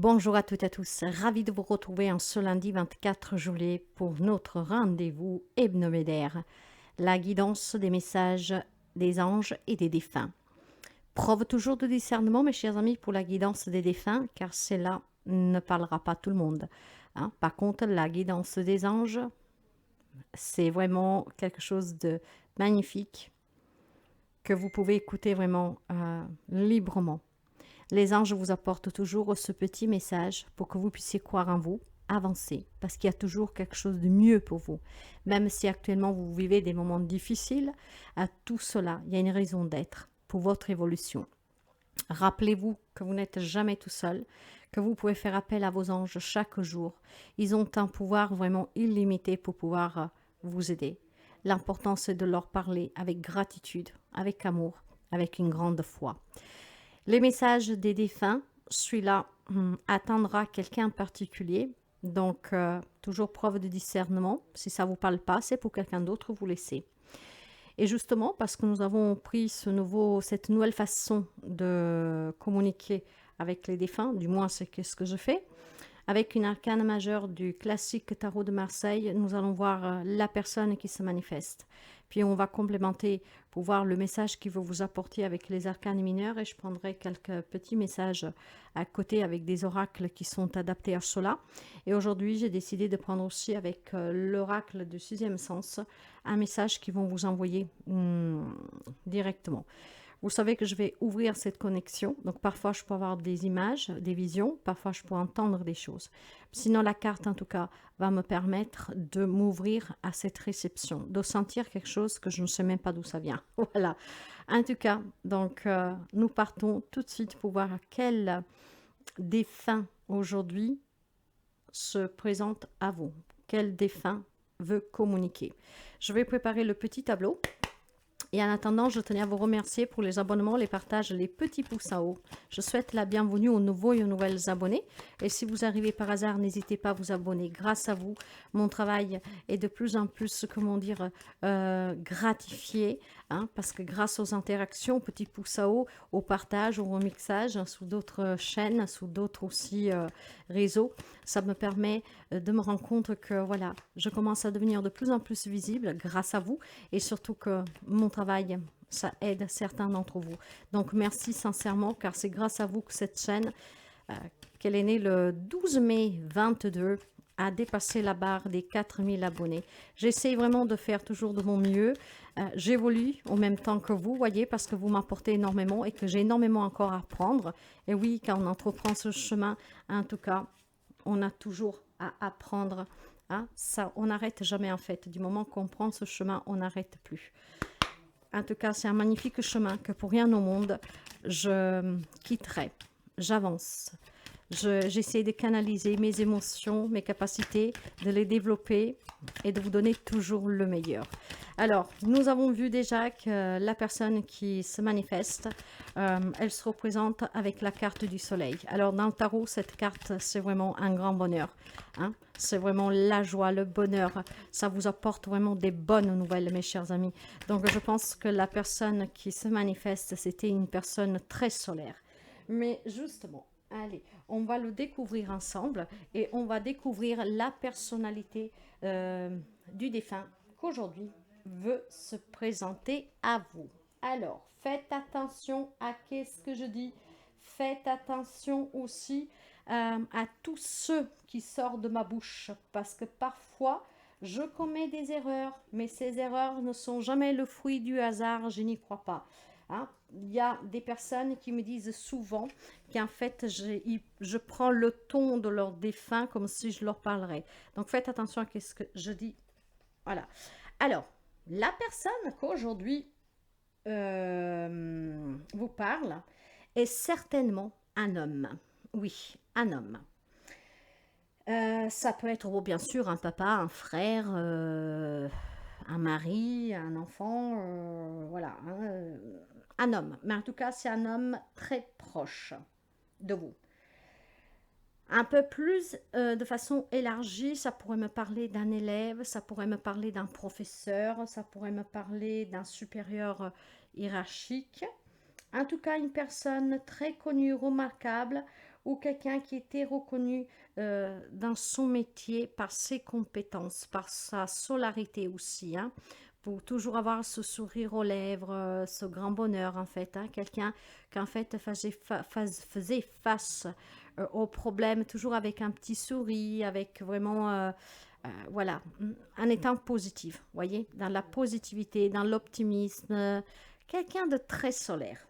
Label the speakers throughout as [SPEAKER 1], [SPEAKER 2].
[SPEAKER 1] Bonjour à toutes et à tous, ravi de vous retrouver en ce lundi 24 juillet pour notre rendez-vous hebdomadaire, la guidance des messages des anges et des défunts. Preuve toujours de discernement, mes chers amis, pour la guidance des défunts, car cela ne parlera pas tout le monde. Par contre, la guidance des anges, c'est vraiment quelque chose de magnifique que vous pouvez écouter vraiment librement. Les anges vous apportent toujours ce petit message pour que vous puissiez croire en vous, avancer, parce qu'il y a toujours quelque chose de mieux pour vous. Même si actuellement vous vivez des moments difficiles, à tout cela, il y a une raison d'être pour votre évolution. Rappelez-vous que vous n'êtes jamais tout seul, que vous pouvez faire appel à vos anges chaque jour. Ils ont un pouvoir vraiment illimité pour pouvoir vous aider. L'important, c'est de leur parler avec gratitude, avec amour, avec une grande foi. Les messages des défunts, celui-là attendra quelqu'un en particulier. Donc, toujours preuve de discernement. Si ça ne vous parle pas, c'est pour quelqu'un d'autre, vous laissez. Et justement, parce que nous avons pris cette nouvelle façon de communiquer avec les défunts, du moins c'est ce que je fais, avec une arcane majeure du classique tarot de Marseille, nous allons voir la personne qui se manifeste. Puis on va complémenter pour voir le message qu'il veut vous apporter avec les arcanes mineurs et je prendrai quelques petits messages à côté avec des oracles qui sont adaptés à cela. Et aujourd'hui, j'ai décidé de prendre aussi avec l'oracle du sixième sens un message qu'ils vont vous envoyer directement. Vous savez que je vais ouvrir cette connexion. Donc, parfois, je peux avoir des images, des visions. Parfois, je peux entendre des choses. Sinon, la carte, en tout cas, va me permettre de m'ouvrir à cette réception, de sentir quelque chose que je ne sais même pas d'où ça vient. Voilà. En tout cas, donc, nous partons tout de suite pour voir quel défunt aujourd'hui se présente à vous. Quel défunt veut communiquer. Je vais préparer le petit tableau. Et en attendant, je tenais à vous remercier pour les abonnements, les partages, les petits pouces en haut. Je souhaite la bienvenue aux nouveaux et aux nouvelles abonnés. Et si vous arrivez par hasard, n'hésitez pas à vous abonner. Grâce à vous, mon travail est de plus en plus, gratifié. Parce que grâce aux interactions, aux petits pouces en haut, au partage, au remixage, sous d'autres chaînes, sous d'autres aussi réseaux, ça me permet de me rendre compte que voilà, je commence à devenir de plus en plus visible grâce à vous et surtout que mon travail, ça aide certains d'entre vous. Donc merci sincèrement car c'est grâce à vous que cette chaîne, qu'elle est née le 12 mai 22, a dépassé la barre des 4000 abonnés. J'essaie vraiment de faire toujours de mon mieux. J'évolue au même temps que vous, voyez, parce que vous m'apportez énormément et que j'ai énormément encore à apprendre. Et oui, quand on entreprend ce chemin, en tout cas, on a toujours à apprendre. Ça, on n'arrête jamais en fait. Du moment qu'on prend ce chemin, on n'arrête plus. En tout cas, c'est un magnifique chemin que pour rien au monde, je quitterai. J'avance. J'essaie de canaliser mes émotions, mes capacités, de les développer et de vous donner toujours le meilleur. Alors, nous avons vu déjà que la personne qui se manifeste, elle se représente avec la carte du soleil. Alors, dans le tarot, cette carte, c'est vraiment un grand bonheur. C'est vraiment la joie, le bonheur. Ça vous apporte vraiment des bonnes nouvelles, mes chers amis. Donc, je pense que la personne qui se manifeste, c'était une personne très solaire. Mais justement, allez, on va le découvrir ensemble et on va découvrir la personnalité du défunt qu'aujourd'hui veut se présenter à vous. Alors, faites attention à qu'est-ce que je dis. Faites attention aussi à tout ce qui sort de ma bouche parce que parfois, je commets des erreurs, mais ces erreurs ne sont jamais le fruit du hasard, je n'y crois pas. Il y a des personnes qui me disent souvent qu'en fait, je prends le ton de leur défunt comme si je leur parlerais. Donc, faites attention à ce que je dis. Voilà. Alors, la personne qu'aujourd'hui vous parle est certainement un homme. Oui, un homme. Ça peut être, bien sûr, un papa, un frère, un mari, un enfant, voilà, un homme. Mais en tout cas, c'est un homme très proche de vous. Un peu plus de façon élargie, ça pourrait me parler d'un élève, ça pourrait me parler d'un professeur, ça pourrait me parler d'un supérieur hiérarchique. En tout cas, une personne très connue, remarquable, ou quelqu'un qui était reconnu dans son métier par ses compétences, par sa solarité aussi, hein, pour toujours avoir ce sourire aux lèvres, ce grand bonheur en fait, hein, quelqu'un qui en fait faisait face aux problèmes toujours avec un petit sourire, avec vraiment, voilà, en étant positif, voyez, dans la positivité, dans l'optimisme, quelqu'un de très solaire.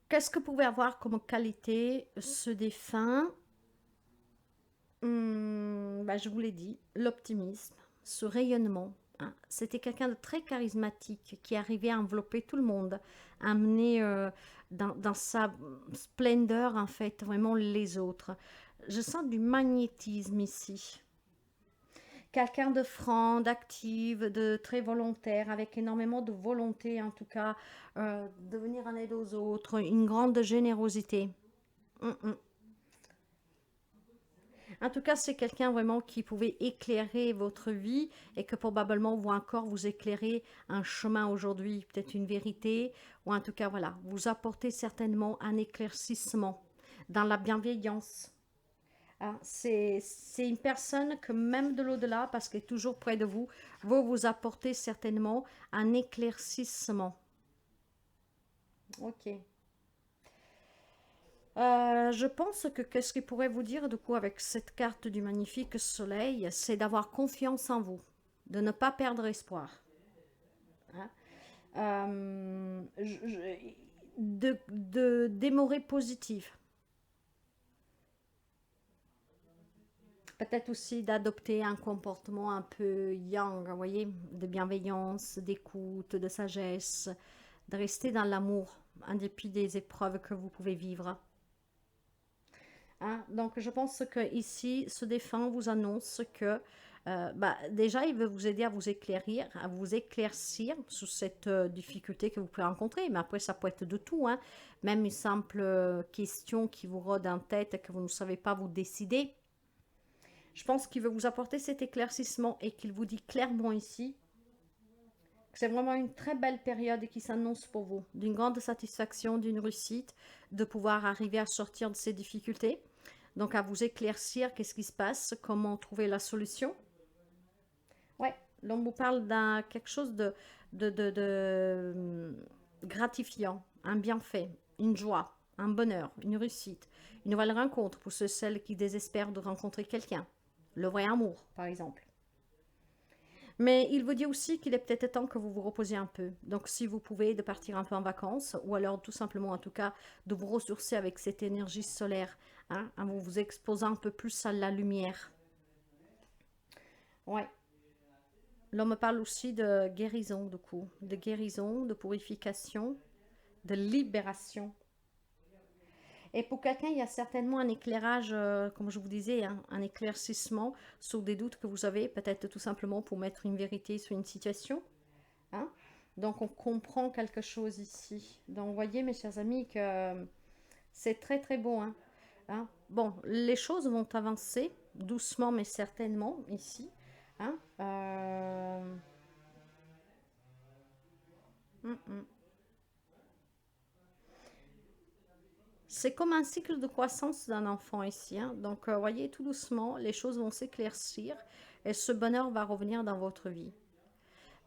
[SPEAKER 1] Qu'est-ce que pouvait avoir comme qualité ce défunt? Bah, je vous l'ai dit, l'optimisme, ce rayonnement, hein. C'était quelqu'un de très charismatique qui arrivait à envelopper tout le monde, à amener dans sa splendeur, en fait, vraiment les autres. Je sens du magnétisme ici. Quelqu'un de franc, d'actif, de très volontaire, avec énormément de volonté, en tout cas, de venir en aide aux autres, une grande générosité. Hum, hum. En tout cas, c'est quelqu'un vraiment qui pouvait éclairer votre vie et que probablement vous encore vous éclairez un chemin aujourd'hui, peut-être une vérité, ou en tout cas, voilà, vous apportez certainement un éclaircissement dans la bienveillance. Hein. C'est une personne que même de l'au-delà, parce qu'elle est toujours près de vous, va vous apporter certainement un éclaircissement. Ok. Je pense que qu'est-ce qu'il pourrait vous dire du coup avec cette carte du magnifique soleil, c'est d'avoir confiance en vous, de ne pas perdre espoir, hein. De démorer positive. Peut-être aussi d'adopter un comportement un peu yang, vous voyez, de bienveillance, d'écoute, de sagesse, de rester dans l'amour en dépit des épreuves que vous pouvez vivre. Hein. Donc, je pense que ici, ce défunt vous annonce que bah, déjà, il veut vous aider à vous éclairir, à vous éclaircir sur cette difficulté que vous pouvez rencontrer. Mais après, ça peut être de tout, hein. Même une simple question qui vous rôde en tête et que vous ne savez pas vous décider. Je pense qu'il veut vous apporter cet éclaircissement et qu'il vous dit clairement ici que c'est vraiment une très belle période qui s'annonce pour vous, d'une grande satisfaction, d'une réussite, de pouvoir arriver à sortir de ces difficultés. Donc à vous éclaircir, qu'est-ce qui se passe, comment trouver la solution. Ouais, l'on vous parle d'un quelque chose de gratifiant, un bienfait, une joie, un bonheur, une réussite, une nouvelle rencontre pour ceux celles qui désespèrent de rencontrer quelqu'un. Le vrai amour, par exemple. Mais il vous dit aussi qu'il est peut-être temps que vous vous reposiez un peu. Donc si vous pouvez, de partir un peu en vacances, ou alors tout simplement en tout cas de vous ressourcer avec cette énergie solaire, hein, en vous exposant un peu plus à la lumière. Ouais. L'homme parle aussi de guérison, du coup, de guérison, de purification, de libération. Et pour quelqu'un, il y a certainement un éclairage, comme je vous disais, hein, un éclaircissement sur des doutes que vous avez, peut-être tout simplement pour mettre une vérité sur une situation. Hein. Donc on comprend quelque chose ici. Donc vous voyez, mes chers amis, que c'est très très beau. Hein. Hein. Bon, les choses vont avancer doucement mais certainement ici. Hein. Mm, mm. C'est comme un cycle de croissance d'un enfant ici. Hein. Donc, voyez, tout doucement, les choses vont s'éclaircir et ce bonheur va revenir dans votre vie.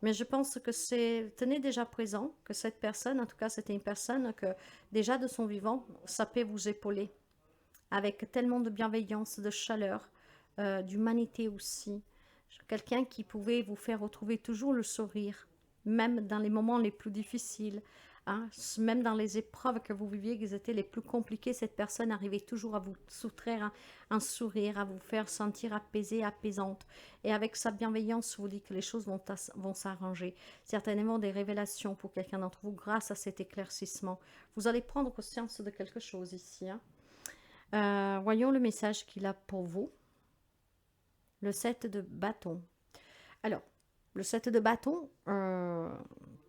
[SPEAKER 1] Mais je pense que c'est, tenez déjà présent que cette personne, en tout cas, c'était une personne que déjà de son vivant, ça peut vous épauler avec tellement de bienveillance, de chaleur, d'humanité aussi. Quelqu'un qui pouvait vous faire retrouver toujours le sourire, même dans les moments les plus difficiles, hein, même dans les épreuves que vous viviez, qui étaient les plus compliquées, cette personne arrivait toujours à vous soustraire un sourire, à vous faire sentir apaisée, apaisante. Et avec sa bienveillance, vous dit que les choses vont s'arranger. Certainement des révélations pour quelqu'un d'entre vous grâce à cet éclaircissement. Vous allez prendre conscience de quelque chose ici. Hein. Voyons le message qu'il a pour vous. Le 7 de bâton. Alors, le 7 de bâton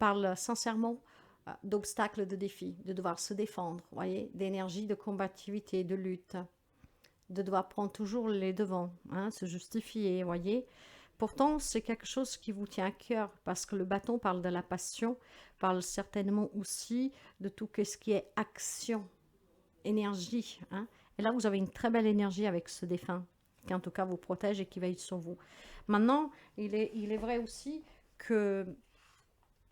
[SPEAKER 1] parle sincèrement d'obstacles, de défis, de devoir se défendre, voyez, d'énergie, de combativité, de lutte, de devoir prendre toujours les devants, hein, se justifier, voyez. Pourtant, c'est quelque chose qui vous tient à cœur, parce que le bâton parle de la passion, parle certainement aussi de tout ce qui est action. énergie. Hein. Et là, vous avez une très belle énergie avec ce défunt, qui en tout cas vous protège et qui veille sur vous. Maintenant, il est vrai aussi que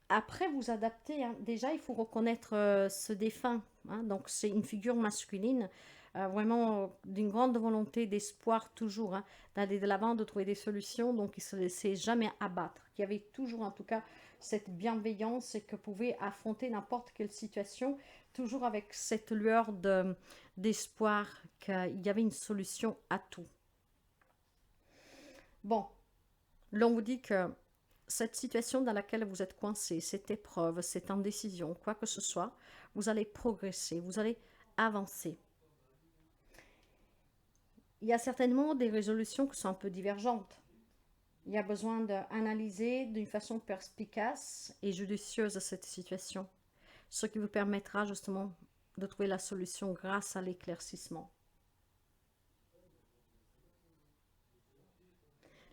[SPEAKER 1] après vous adaptez, hein. Déjà, il faut reconnaître ce défunt. Hein. Donc, c'est une figure masculine, vraiment d'une grande volonté, d'espoir toujours, hein, d'aller de l'avant, de trouver des solutions. Donc, il ne se laissait jamais abattre. Il y avait toujours, en tout cas, cette bienveillance et que pouvait affronter n'importe quelle situation, toujours avec cette lueur d'espoir qu'il y avait une solution à tout. Bon, l'on vous dit que cette situation dans laquelle vous êtes coincé, cette épreuve, cette indécision, quoi que ce soit, vous allez progresser, vous allez avancer. Il y a certainement des résolutions qui sont un peu divergentes. Il y a besoin d'analyser d'une façon perspicace et judicieuse cette situation, ce qui vous permettra justement de trouver la solution grâce à l'éclaircissement.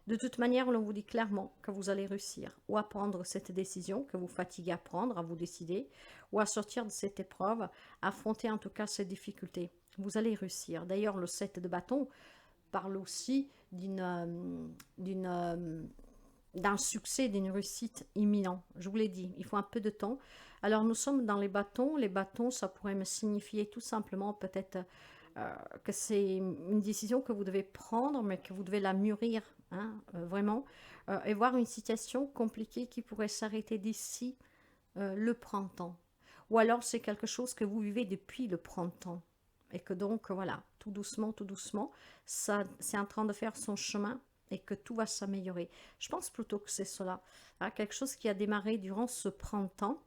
[SPEAKER 1] De toute manière, l'on vous dit clairement que vous allez réussir ou à prendre cette décision que vous fatiguez à prendre, à vous décider, ou à sortir de cette épreuve, à affronter en tout cas ces difficultés. Vous allez réussir. D'ailleurs, le 7 de bâton parle aussi d'un succès, d'une réussite imminent. Je vous l'ai dit, il faut un peu de temps. Alors, nous sommes dans les bâtons. Les bâtons, ça pourrait me signifier tout simplement peut-être que c'est une décision que vous devez prendre, mais que vous devez la mûrir, hein, vraiment, et voir une situation compliquée qui pourrait s'arrêter d'ici le printemps. Ou alors c'est quelque chose que vous vivez depuis le printemps, et que donc, voilà, tout doucement, ça, c'est en train de faire son chemin, et que tout va s'améliorer. Je pense plutôt que c'est cela, hein, quelque chose qui a démarré durant ce printemps,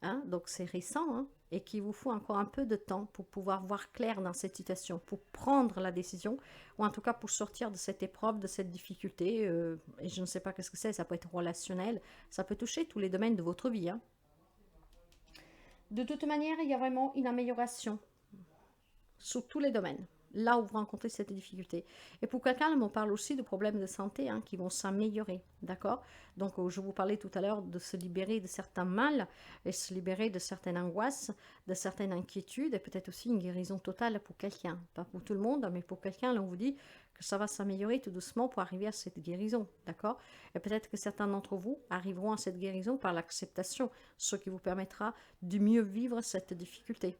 [SPEAKER 1] hein, donc c'est récent, hein, et qu'il vous faut encore un peu de temps pour pouvoir voir clair dans cette situation, pour prendre la décision, ou en tout cas pour sortir de cette épreuve, de cette difficulté, et je ne sais pas qu'est-ce que c'est, ça peut être relationnel, ça peut toucher tous les domaines de votre vie. Hein. De toute manière, il y a vraiment une amélioration sur tous les domaines, là où vous rencontrez cette difficulté. Et pour quelqu'un, on parle aussi de problèmes de santé, hein, qui vont s'améliorer, d'accord? Donc, je vous parlais tout à l'heure de se libérer de certains mal et se libérer de certaines angoisses, de certaines inquiétudes, et peut-être aussi une guérison totale pour quelqu'un. Pas pour tout le monde, mais pour quelqu'un, là, on vous dit que ça va s'améliorer tout doucement pour arriver à cette guérison, d'accord? Et peut-être que certains d'entre vous arriveront à cette guérison par l'acceptation, ce qui vous permettra de mieux vivre cette difficulté.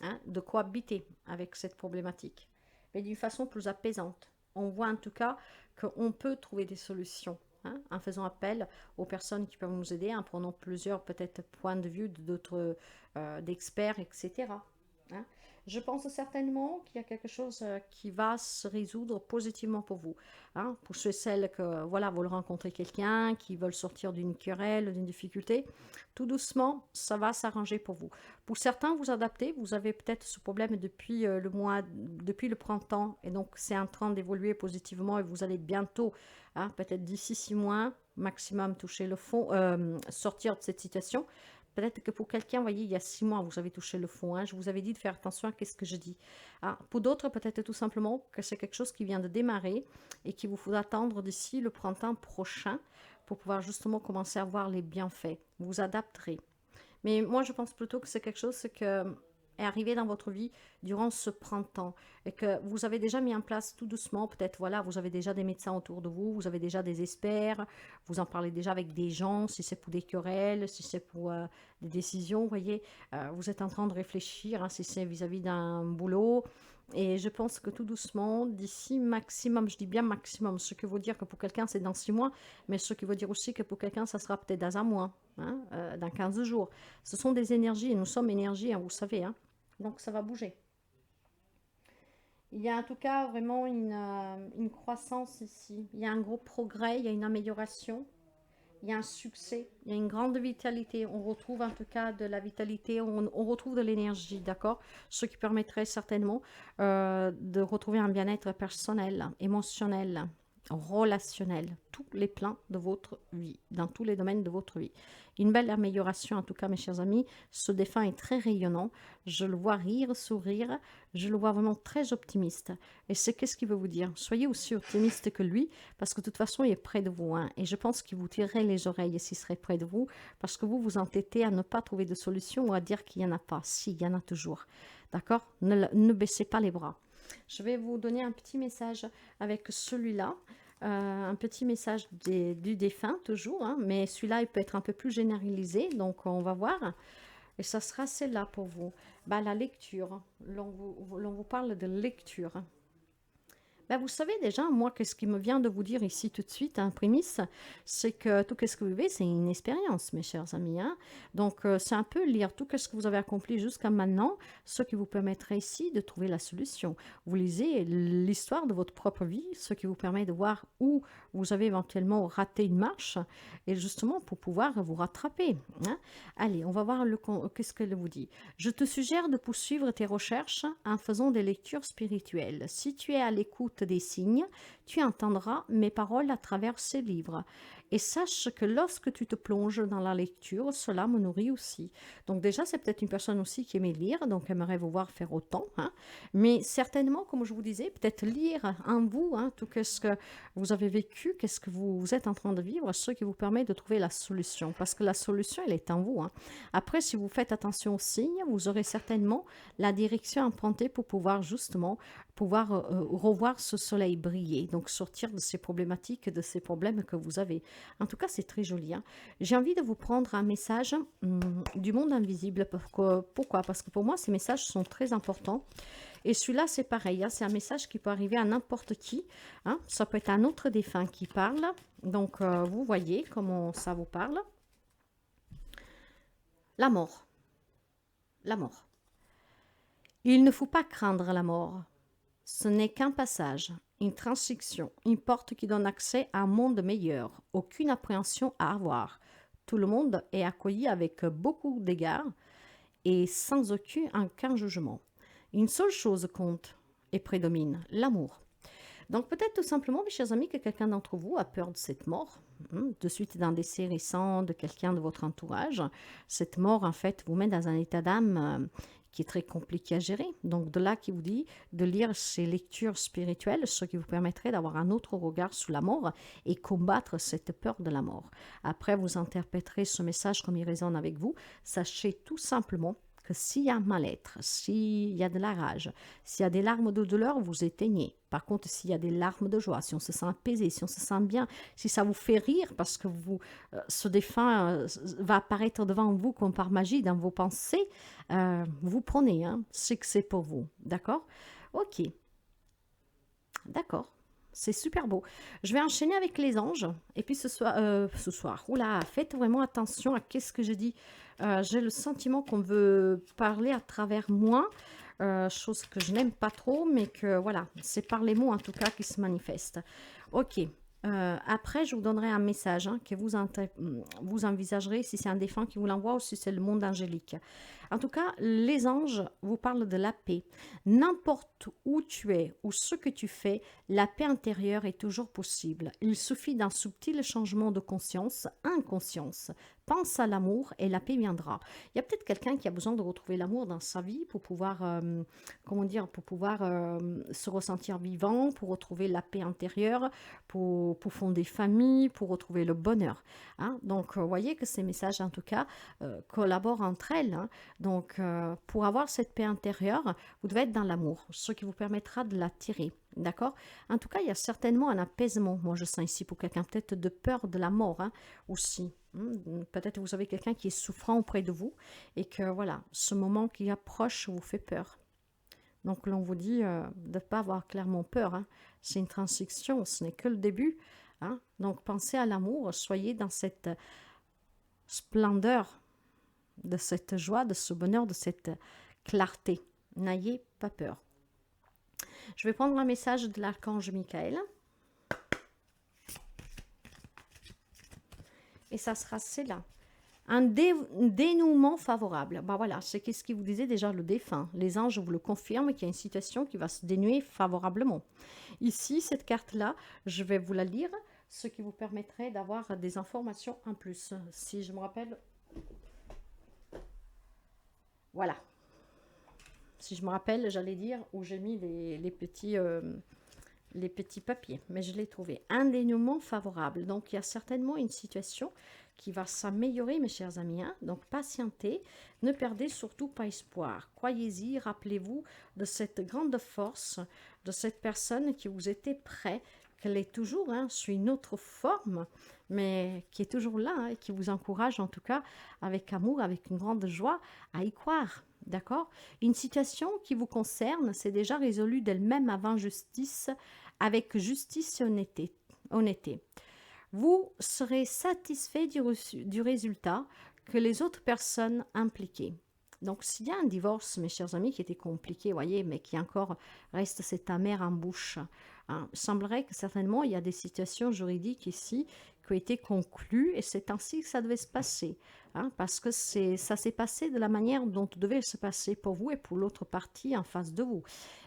[SPEAKER 1] Hein, de cohabiter avec cette problématique, mais d'une façon plus apaisante. On voit en tout cas qu'on peut trouver des solutions, hein, en faisant appel aux personnes qui peuvent nous aider, en prenant plusieurs peut-être points de vue d'autres d'experts, etc. Hein. Je pense certainement qu'il y a quelque chose qui va se résoudre positivement pour vous. Hein. Pour ceux et celles que voilà, vous rencontrez quelqu'un, qui veulent sortir d'une querelle, d'une difficulté, tout doucement, ça va s'arranger pour vous. Pour certains, vous adaptez, vous avez peut-être ce problème depuis le printemps, et donc c'est en train d'évoluer positivement, et vous allez bientôt, hein, peut-être d'ici 6 mois, maximum toucher le fond, sortir de cette situation. Peut-être que pour quelqu'un, vous voyez, il y a 6 mois, vous avez touché le fond. Hein, je vous avais dit de faire attention à ce que je dis. Hein, pour d'autres, peut-être tout simplement que c'est quelque chose qui vient de démarrer et qu'il vous faudra attendre d'ici le printemps prochain pour pouvoir justement commencer à voir les bienfaits. Vous vous adapterez. Mais moi, je pense plutôt que c'est quelque chose que est arrivé dans votre vie durant ce printemps et que vous avez déjà mis en place tout doucement, peut-être voilà, vous avez déjà des médecins autour de vous, vous avez déjà des experts, vous en parlez déjà avec des gens, si c'est pour des querelles, si c'est pour des décisions, vous voyez, vous êtes en train de réfléchir, hein, si c'est vis-à-vis d'un boulot. Et je pense que tout doucement, d'ici maximum, je dis bien maximum, ce qui veut dire que pour quelqu'un c'est dans 6 mois, mais ce qui veut dire aussi que pour quelqu'un ça sera peut-être dans un mois, hein, dans 15 jours. Ce sont des énergies et nous sommes énergie, hein, vous savez, hein, donc ça va bouger. Il y a en tout cas vraiment une croissance ici, il y a un gros progrès, il y a une amélioration. Il y a un succès, il y a une grande vitalité. On retrouve en tout cas de la vitalité, on retrouve de l'énergie, d'accord? Ce qui permettrait certainement de retrouver un bien-être personnel, émotionnel, relationnel, tous les plans de votre vie, dans tous les domaines de votre vie. Une belle amélioration en tout cas, mes chers amis. Ce défunt est très rayonnant. Je le vois rire, sourire. Je le vois vraiment très optimiste. Et c'est qu'est-ce qu'il veut vous dire? Soyez aussi optimiste que lui, parce que de toute façon, il est près de vous. Hein, et je pense qu'il vous tirerait les oreilles s'il serait près de vous, parce que vous vous entêtez à ne pas trouver de solution ou à dire qu'il n'y en a pas. Si, il y en a toujours. D'accord? Ne baissez pas les bras. Je vais vous donner un petit message avec celui-là. Un petit message du défunt toujours, hein, mais celui-là il peut être un peu plus généralisé, donc on va voir. Et ça sera celle-là pour vous. Bah, la lecture, l'on vous parle de lecture. Ben, vous savez déjà, moi, qu'est-ce qui me vient de vous dire ici tout de suite, un prémisse, c'est que tout ce que vous vivez, c'est une expérience, mes chers amis. Hein. Donc, c'est un peu lire tout ce que vous avez accompli jusqu'à maintenant, ce qui vous permettrait ici de trouver la solution. Vous lisez l'histoire de votre propre vie, ce qui vous permet de voir où vous avez éventuellement raté une marche, et justement pour pouvoir vous rattraper. Hein. Allez, on va voir qu'est-ce qu'elle vous dit. Je te suggère de poursuivre tes recherches en faisant des lectures spirituelles. Si tu es à l'écoute des signes, tu entendras mes paroles à travers ces livres. Et sache que lorsque tu te plonges dans la lecture, cela me nourrit aussi. Donc déjà, c'est peut-être une personne aussi qui aimait lire, donc aimerait vous voir faire autant. Hein. Mais certainement, comme je vous disais, peut-être lire en vous hein, tout ce que vous avez vécu, qu'est-ce que vous êtes en train de vivre, ce qui vous permet de trouver la solution. Parce que la solution, elle est en vous. Hein. Après, si vous faites attention aux signes, vous aurez certainement la direction empruntée pour pouvoir justement revoir ce soleil briller, donc sortir de ces problématiques, de ces problèmes que vous avez. En tout cas, c'est très joli. Hein. J'ai envie de vous prendre un message du monde invisible. Pourquoi? Parce que pour moi, ces messages sont très importants. Et celui-là, c'est pareil. Hein. C'est un message qui peut arriver à n'importe qui. Hein. Ça peut être un autre défunt qui parle. Donc, vous voyez comment ça vous parle. La mort. La mort. Il ne faut pas craindre la mort. Ce n'est qu'un passage, une transition, une porte qui donne accès à un monde meilleur. Aucune appréhension à avoir. Tout le monde est accueilli avec beaucoup d'égards et sans aucun jugement. Une seule chose compte et prédomine, l'amour. Donc peut-être tout simplement, mes chers amis, que quelqu'un d'entre vous a peur de cette mort, de suite d'un décès récent de quelqu'un de votre entourage. Cette mort, en fait, vous met dans un état d'âme qui est très compliqué à gérer. Donc de là qui vous dit de lire ces lectures spirituelles, ce qui vous permettrait d'avoir un autre regard sur la mort et combattre cette peur de la mort. Après, vous interpréterez ce message comme il résonne avec vous. Sachez tout simplement que s'il y a un mal-être, s'il y a de la rage, s'il y a des larmes de douleur, vous éteignez. Par contre, s'il y a des larmes de joie, si on se sent apaisé, si on se sent bien, si ça vous fait rire parce que ce défunt va apparaître devant vous comme par magie dans vos pensées, vous prenez, hein, c'est que c'est pour vous. D'accord? Ok. D'accord. C'est super beau. Je vais enchaîner avec les anges. Et puis ce soir, oula, faites vraiment attention à qu'est-ce que je dis. J'ai le sentiment qu'on veut parler à travers moi, chose que je n'aime pas trop, mais que voilà, c'est par les mots en tout cas qui se manifestent. Ok. Après, je vous donnerai un message hein, que vous envisagerez si c'est un défunt qui vous l'envoie ou si c'est le monde angélique. En tout cas, les anges vous parlent de la paix. N'importe où tu es ou ce que tu fais, la paix intérieure est toujours possible. Il suffit d'un subtil changement de conscience, inconscience. Pense à l'amour et la paix viendra. Il y a peut-être quelqu'un qui a besoin de retrouver l'amour dans sa vie pour pouvoir, se ressentir vivant, pour retrouver la paix intérieure, pour fonder famille, pour retrouver le bonheur. Hein. Donc, vous voyez que ces messages, en tout cas, collaborent entre elles. Hein. Donc, pour avoir cette paix intérieure, vous devez être dans l'amour, ce qui vous permettra de l'attirer. D'accord? En tout cas, il y a certainement un apaisement, moi je sens ici, pour quelqu'un, peut-être de peur de la mort hein, aussi. Peut-être vous avez quelqu'un qui est souffrant auprès de vous et que voilà, ce moment qui approche vous fait peur. Donc l'on vous dit de ne pas avoir clairement peur. Hein. C'est une transition, ce n'est que le début. Hein. Donc pensez à l'amour, soyez dans cette splendeur, de cette joie, de ce bonheur, de cette clarté. N'ayez pas peur. Je vais prendre un message de l'archange Michael. Et ça sera cela. Un dénouement favorable. Ben voilà, c'est ce qui vous disait déjà le défunt. Les anges vous le confirment qu'il y a une situation qui va se dénouer favorablement. Ici, cette carte-là, je vais vous la lire, ce qui vous permettrait d'avoir des informations en plus. Si je me rappelle... Voilà. Si je me rappelle, j'allais dire où j'ai mis les petits papiers, mais je l'ai trouvé. Un dénouement favorable. Donc, il y a certainement une situation qui va s'améliorer, mes chers amis. Hein. Donc, patientez, ne perdez surtout pas espoir. Croyez-y, rappelez-vous de cette grande force, de cette personne qui vous était prête, qu'elle est toujours sous une autre forme, mais qui est toujours là et qui vous encourage en tout cas avec amour, avec une grande joie à y croire. D'accord? Une situation qui vous concerne, c'est déjà résolu d'elle-même avant justice, avec justice et honnêteté. Vous serez satisfait du résultat que les autres personnes impliquées. Donc, s'il y a un divorce, mes chers amis, qui était compliqué, voyez, mais qui encore reste cette amère en bouche, il semblerait que certainement il y a des situations juridiques ici qui ont été conclues et c'est ainsi que ça devait se passer. Parce que ça s'est passé de la manière dont devait se passer pour vous et pour l'autre partie en face de vous.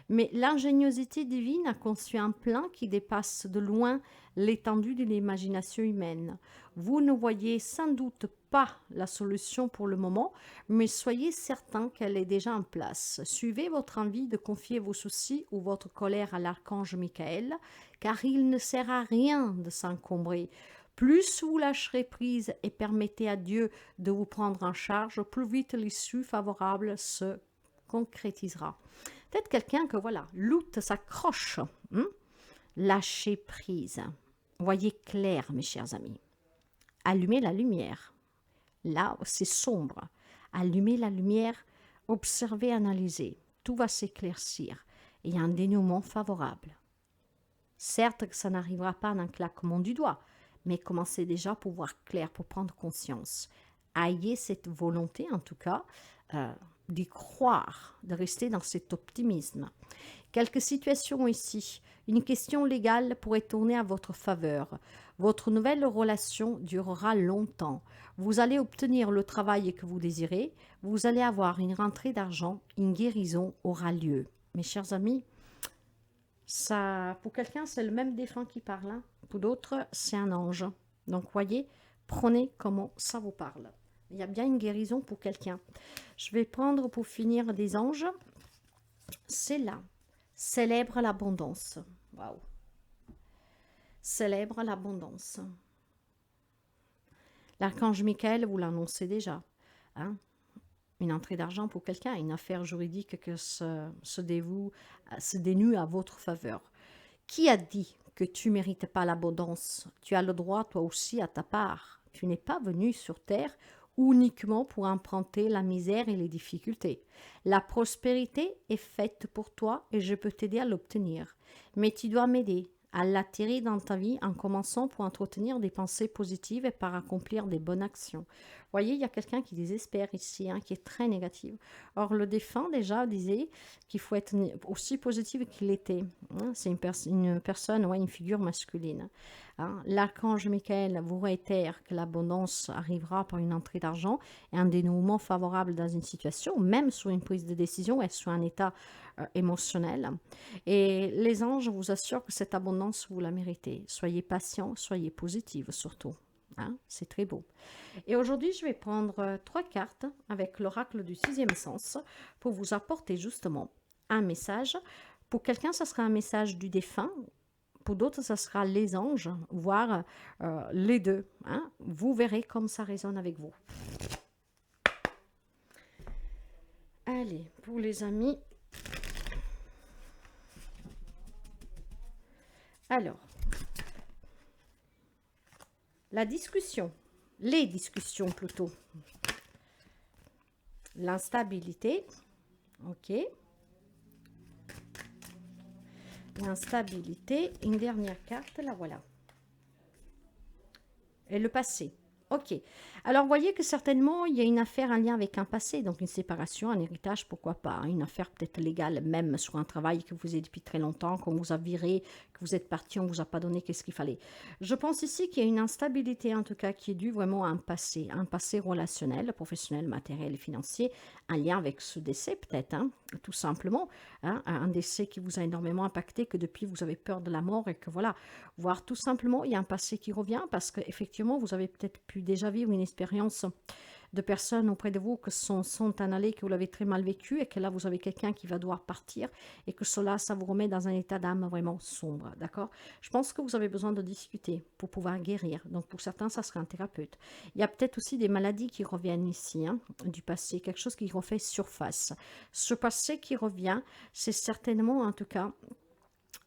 [SPEAKER 1] Mais l'ingéniosité divine a conçu un plan qui dépasse de loin l'étendue de l'imagination humaine. Vous ne voyez sans doute pas la solution pour le moment, mais soyez certain qu'elle est déjà en place. Suivez votre envie de confier vos soucis ou votre colère à l'archange Michael, car il ne sert à rien de s'encombrer. Plus vous lâcherez prise et permettez à Dieu de vous prendre en charge, plus vite l'issue favorable se concrétisera. Peut-être quelqu'un que voilà, l'outre s'accroche. Lâchez prise. Voyez clair, mes chers amis. Allumez la lumière. Là, c'est sombre. Allumez la lumière, observez, analysez. Tout va s'éclaircir. Et il y a un dénouement favorable. Certes que ça n'arrivera pas d'un claquement du doigt, mais commencez déjà pour voir clair, pour prendre conscience. Ayez cette volonté, en tout cas, d'y croire, de rester dans cet optimisme. Quelques situations ici. Une question légale pourrait tourner à votre faveur. Votre nouvelle relation durera longtemps. Vous allez obtenir le travail que vous désirez. Vous allez avoir une rentrée d'argent. Une guérison aura lieu. Mes chers amis, ça, pour quelqu'un, c'est le même défunt qui parle. Hein. Pour d'autres, c'est un ange. Donc, voyez, prenez comment ça vous parle. Il y a bien une guérison pour quelqu'un. Je vais prendre pour finir des anges. C'est là. Célèbre l'abondance. Waouh. Célèbre l'abondance. L'archange Michael, vous l'annoncez déjà. Hein? Une entrée d'argent pour quelqu'un, une affaire juridique que se dénue à votre faveur. Qui a dit que tu ne mérites pas l'abondance? Tu as le droit, toi aussi, à ta part. Tu n'es pas venu sur terre uniquement pour emprunter la misère et les difficultés. La prospérité est faite pour toi et je peux t'aider à l'obtenir. Mais tu dois m'aider à l'attirer dans ta vie en commençant pour entretenir des pensées positives et par accomplir des bonnes actions. Voyez, il y a quelqu'un qui désespère ici, qui est très négatif. Or, le défunt déjà disait qu'il faut être aussi positif qu'il était. C'est une personne, une figure masculine. L'archange Michael vous réitère que l'abondance arrivera par une entrée d'argent et un dénouement favorable dans une situation, même sur une prise de décision et sur un état émotionnel. Et les anges vous assurent que cette abondance, vous la méritez. Soyez patient, soyez positive surtout. C'est très beau. Et aujourd'hui, je vais prendre 3 cartes avec l'oracle du 6e sens pour vous apporter justement un message. Pour quelqu'un, ce sera un message du défunt. Pour d'autres, ce sera les anges, voire les deux. Vous verrez comme ça résonne avec vous. Allez, pour les amis. Alors, la discussion, les discussions plutôt. L'instabilité, ok. L'instabilité, une dernière carte, la voilà. Et le passé. Ok. Alors, vous voyez que certainement, il y a une affaire en lien avec un passé, donc une séparation, un héritage, pourquoi pas. Une affaire peut-être légale, même sur un travail que vous faisiez depuis très longtemps, qu'on vous a viré, que vous êtes parti, on ne vous a pas donné qu'est-ce qu'il fallait. Je pense ici qu'il y a une instabilité, en tout cas, qui est due vraiment à un passé relationnel, professionnel, matériel et financier, un lien avec ce décès peut-être, tout simplement. Un décès qui vous a énormément impacté, que depuis vous avez peur de la mort et que voilà, voire tout simplement, il y a un passé qui revient parce qu'effectivement, vous avez peut-être pu déjà vivre une expérience de personnes auprès de vous qui sont en allées, que vous l'avez très mal vécu et que là, vous avez quelqu'un qui va devoir partir et que cela, ça vous remet dans un état d'âme vraiment sombre, d'accord? Je pense que vous avez besoin de discuter pour pouvoir guérir. Donc, pour certains, ça sera un thérapeute. Il y a peut-être aussi des maladies qui reviennent ici, hein, du passé, quelque chose qui refait surface. Ce passé qui revient, c'est certainement, en tout cas,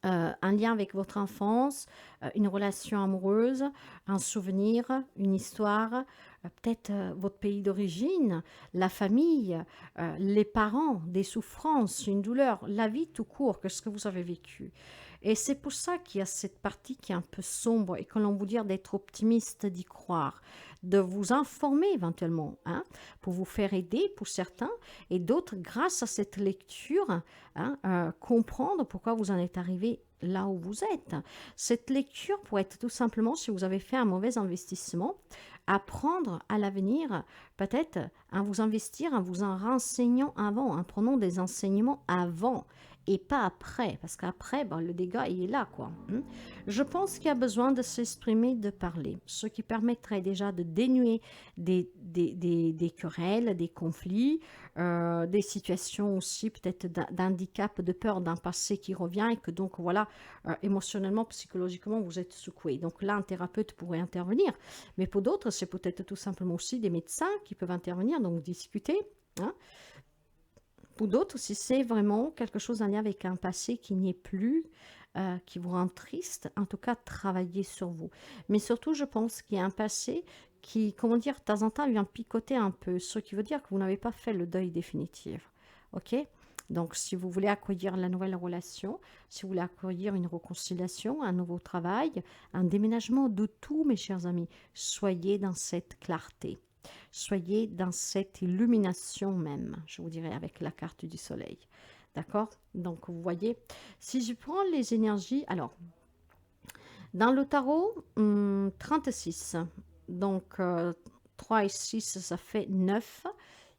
[SPEAKER 1] un lien avec votre enfance, une relation amoureuse, un souvenir, une histoire, peut-être votre pays d'origine, la famille, les parents, des souffrances, une douleur, la vie tout court, qu'est-ce que vous avez vécu. Et c'est pour ça qu'il y a cette partie qui est un peu sombre et que l'on vous dit d'être optimiste, d'y croire, de vous informer éventuellement, hein, pour vous faire aider pour certains et d'autres, grâce à cette lecture, hein, comprendre pourquoi vous en êtes arrivé là où vous êtes. Cette lecture pourrait être tout simplement, si vous avez fait un mauvais investissement, apprendre à l'avenir, peut-être à vous investir, en vous en renseignant avant, en prenant des enseignements avant et pas après, parce qu'après, ben, le dégât, il est là, quoi. Je pense qu'il y a besoin de s'exprimer, de parler, ce qui permettrait déjà de dénuer des querelles, des conflits, des situations aussi peut-être d'handicap, de peur d'un passé qui revient et que donc, voilà, émotionnellement, psychologiquement, vous êtes secoué. Donc là, un thérapeute pourrait intervenir, mais pour d'autres, c'est peut-être tout simplement aussi des médecins qui peuvent intervenir, donc discuter, hein. Pour d'autres, si c'est vraiment quelque chose en lien avec un passé qui n'y est plus, qui vous rend triste, en tout cas, travaillez sur vous. Mais surtout, je pense qu'il y a un passé qui, comment dire, de temps en temps, vient picoter un peu, ce qui veut dire que vous n'avez pas fait le deuil définitif. OK? Donc, si vous voulez accueillir la nouvelle relation, si vous voulez accueillir une réconciliation, un nouveau travail, un déménagement de tout, mes chers amis, soyez dans cette clarté. Soyez dans cette illumination même, je vous dirais, avec la carte du soleil. D'accord? Donc, vous voyez, si je prends les énergies, alors, dans le tarot, 36. Donc, 3 et 6, ça fait 9.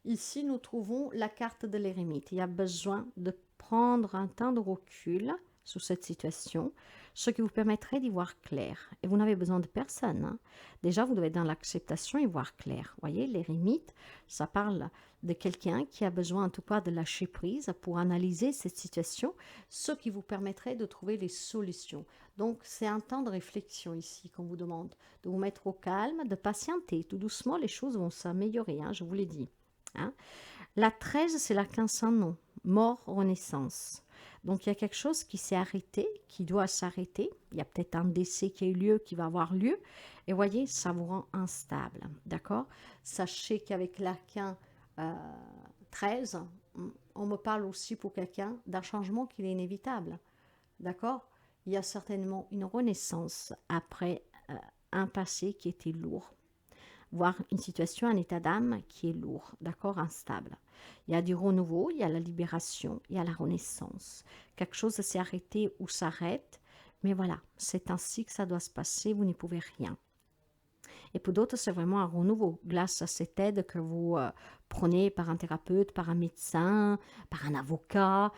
[SPEAKER 1] Ici, nous trouvons la carte de l'éremite. Il y a besoin de prendre un temps de recul sur cette situation, ce qui vous permettrait d'y voir clair. Et vous n'avez besoin de personne, hein. Déjà, vous devez être dans l'acceptation et voir clair. Vous voyez, l'éremite, ça parle de quelqu'un qui a besoin en tout cas de lâcher prise pour analyser cette situation, ce qui vous permettrait de trouver les solutions. Donc, c'est un temps de réflexion ici qu'on vous demande, de vous mettre au calme, de patienter. Tout doucement, les choses vont s'améliorer, hein, je vous l'ai dit. Hein. La 13, c'est l'arcane sans nom, mort, renaissance. Donc, il y a quelque chose qui s'est arrêté, qui doit s'arrêter. Il y a peut-être un décès qui a eu lieu, qui va avoir lieu. Et voyez, ça vous rend instable, d'accord? Sachez qu'avec l'arcane 13, on me parle aussi pour quelqu'un d'un changement qui est inévitable, d'accord? Il y a certainement une renaissance après un passé qui était lourd, voire une situation, un état d'âme qui est lourd, d'accord, instable. Il y a du renouveau, il y a la libération, il y a la renaissance. Quelque chose s'est arrêté ou s'arrête, mais voilà, c'est ainsi que ça doit se passer, vous n'y pouvez rien. Et pour d'autres, c'est vraiment un renouveau, grâce à cette aide que vous prenez par un thérapeute, par un médecin, par un avocat,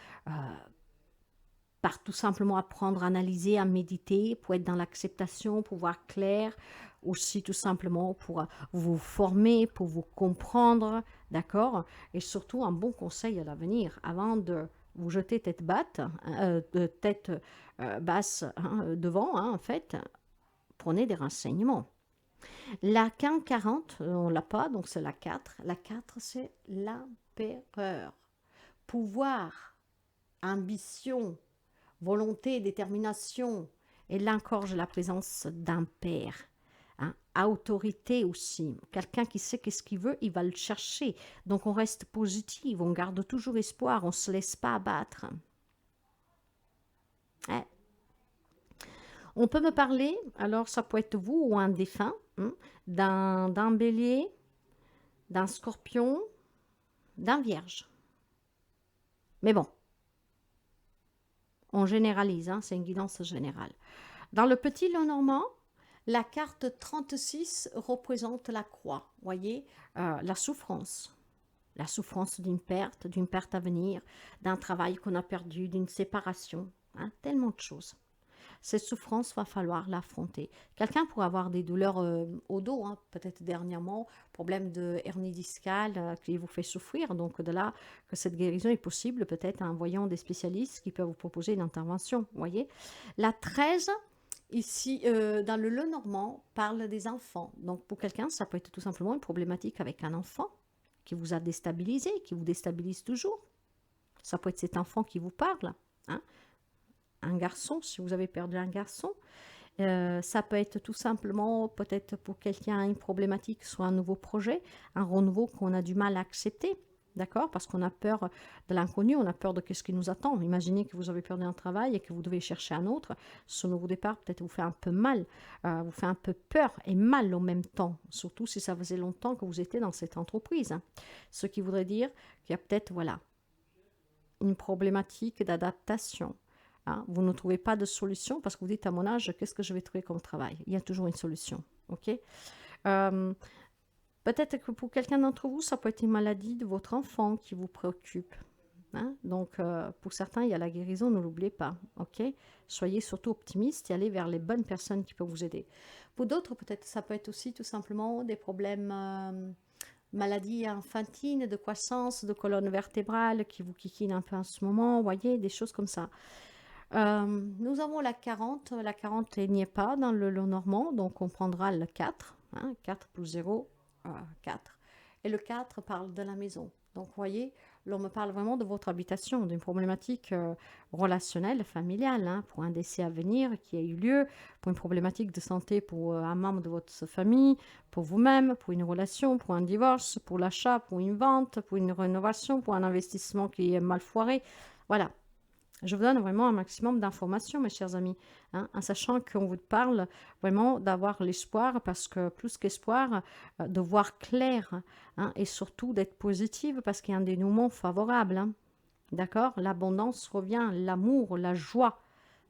[SPEAKER 1] par tout simplement apprendre à analyser, à méditer, pour être dans l'acceptation, pour voir clair, aussi tout simplement pour vous former, pour vous comprendre, d'accord? Et surtout un bon conseil à l'avenir, avant de vous jeter tête basse, hein, devant, hein, en fait, prenez des renseignements. La 40, on l'a pas, donc c'est la 4. La 4, c'est l'empereur. Pouvoir, ambition, volonté, détermination. Et là encore, j'ai la présence d'un père. Hein. Autorité aussi. Quelqu'un qui sait qu'est-ce qu'il veut, il va le chercher. Donc on reste positif, on garde toujours espoir, on ne se laisse pas abattre. Hein. On peut me parler, alors ça peut être vous ou un défunt, hein, d'un bélier, d'un scorpion, d'un vierge. Mais bon, on généralise, hein, c'est une guidance générale. Dans le petit Lenormand, la carte 36 représente la croix, voyez, la souffrance. La souffrance d'une perte à venir, d'un travail qu'on a perdu, d'une séparation, hein, tellement de choses. cette souffrance, va falloir l'affronter. Quelqu'un pourrait avoir des douleurs au dos, hein, peut-être dernièrement, problème de hernie discale qui vous fait souffrir. Donc de là que cette guérison est possible, peut-être en voyant des spécialistes qui peuvent vous proposer une intervention. Vous voyez, la 13, ici, dans le Lenormand, parle des enfants. Donc pour quelqu'un, ça peut être tout simplement une problématique avec un enfant qui vous a déstabilisé, qui vous déstabilise toujours. Ça peut être cet enfant qui vous parle, hein, un garçon, si vous avez perdu un garçon. Ça peut être tout simplement, peut-être pour quelqu'un, une problématique, soit un nouveau projet, un renouveau qu'on a du mal à accepter. D'accord? Parce qu'on a peur de l'inconnu, on a peur de ce qui nous attend. Imaginez que vous avez perdu un travail et que vous devez chercher un autre. Ce nouveau départ peut-être vous fait un peu mal, vous fait un peu peur et mal en même temps. Surtout si ça faisait longtemps que vous étiez dans cette entreprise, hein. Ce qui voudrait dire qu'il y a peut-être, voilà, une problématique d'adaptation. Hein. Vous ne trouvez pas de solution parce que vous dites à mon âge, qu'est-ce que je vais trouver comme travail? Il y a toujours une solution. Ok. Peut-être que pour quelqu'un d'entre vous, ça peut être une maladie de votre enfant qui vous préoccupe. Hein. Donc, pour certains, il y a la guérison, ne l'oubliez pas. Ok. Soyez surtout optimiste et allez vers les bonnes personnes qui peuvent vous aider. Pour d'autres, peut-être, ça peut être aussi tout simplement des problèmes maladies infantines, de croissance, de colonne vertébrale qui vous kikinent un peu en ce moment, vous voyez, des choses comme ça. Nous avons la 40, la 40 n'y est pas dans le normand, donc on prendra le 4, hein, 4 plus 0, 4. Et le 4 parle de la maison. Donc vous voyez, l'on me parle vraiment de votre habitation, d'une problématique relationnelle, familiale, hein, pour un décès à venir qui a eu lieu, pour une problématique de santé pour un membre de votre famille, pour vous-même, pour une relation, pour un divorce, pour l'achat, pour une vente, pour une rénovation, pour un investissement qui est mal foiré. Voilà. Je vous donne vraiment un maximum d'informations, mes chers amis, hein, en sachant qu'on vous parle vraiment d'avoir l'espoir, parce que plus qu'espoir, de voir clair, hein, et surtout d'être positive, parce qu'il y a un dénouement favorable. Hein, d'accord? L'abondance revient, l'amour, la joie.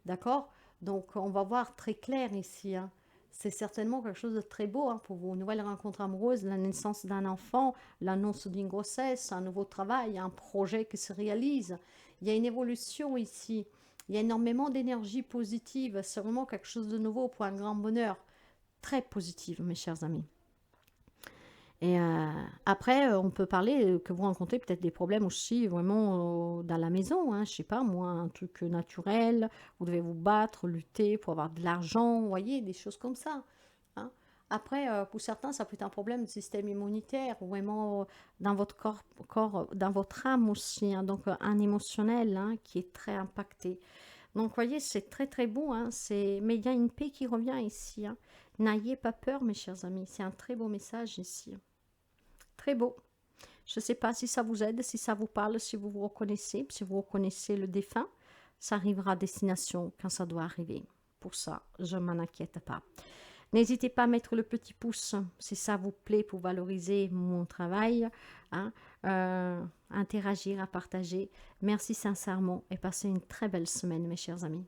[SPEAKER 1] D'accord? Donc, on va voir très clair ici. Hein. C'est certainement quelque chose de très beau, hein, pour vos nouvelles rencontres amoureuses, la naissance d'un enfant, l'annonce d'une grossesse, un nouveau travail, un projet qui se réalise. Il y a une évolution ici. Il y a énormément d'énergie positive. C'est vraiment quelque chose de nouveau pour un grand bonheur. Très positif, mes chers amis. Et après, on peut parler que vous rencontrez peut-être des problèmes aussi vraiment dans la maison, hein, je sais pas moi, un truc naturel, vous devez vous battre, lutter pour avoir de l'argent, vous voyez, des choses comme ça. Hein. Après, pour certains, ça peut être un problème de système immunitaire, ou vraiment dans votre corps, dans votre âme aussi, hein, donc un émotionnel, hein, qui est très impacté. Donc, vous voyez, c'est très très beau, hein, mais il y a une paix qui revient ici. Hein. N'ayez pas peur, mes chers amis, c'est un très beau message ici. Très beau. Je ne sais pas si ça vous aide, si ça vous parle, si vous vous reconnaissez, si vous reconnaissez le défunt. Ça arrivera à destination quand ça doit arriver. Pour ça, je ne m'en inquiète pas. N'hésitez pas à mettre le petit pouce si ça vous plaît pour valoriser mon travail, hein, interagir, à partager. Merci sincèrement et passez une très belle semaine, mes chers amis.